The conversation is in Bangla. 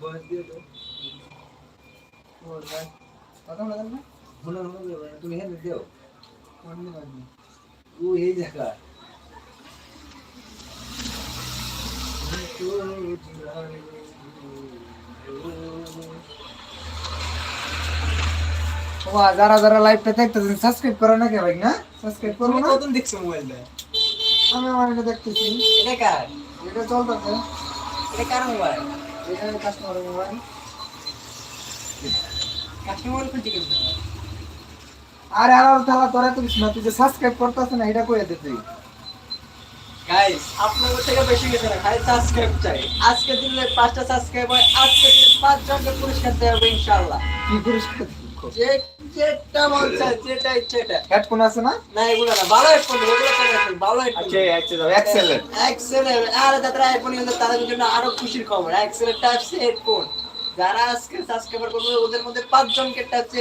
বয়স দিয়ে তো ওর ভাই কথা বলেন না হুনর তুমি হেন দিও কোন দিন ও এই জায়গা ও যারা যারা লাইভটা দেখতেছেন সাবস্ক্রাইব করে না কে ভাই না সাবস্ক্রাইব করো তুমি না কতদিন দেখছো মোবাইলটা? আমি আমার এটা দেখতেছি এটা কার? এটা চলতেছে এটা কার মোবাইল? এটা কাস্টমারের মোবাইল কাস্টমার খুঁজে কিনতে হবে। আরে আর তালা তোরা তুই না তুই যে সাবস্ক্রাইব করতেছ না এটা কইয়া দে তুই গাইস আপনাদের থেকে বেশি কিছু না, খালি সাবস্ক্রাইব চাই। আজকে দিলে 5টা সাবস্ক্রাইব হয়, আজকে দিলে 5 জনকে পুরস্কার দেওয়া হবে ইনশাআল্লাহ। কি পুরস্কার যে যেটা মন চায় যেটা ইচ্ছে এটা। হেডফোন আছে না না এগুলো না, ভালো হেডফোন এগুলো করে রাখুন, ভালো হেডফোন। Excellent excellent. আর যারা আইফোন ইউজার তাদের জন্য আরো খুশির খবর, এক্সেলেন্ট টাইপ সি হেডফোন। যারা আজকে সাবস্ক্রাইবার করবে ওদের মধ্যে 5 জনকে টাইপ সি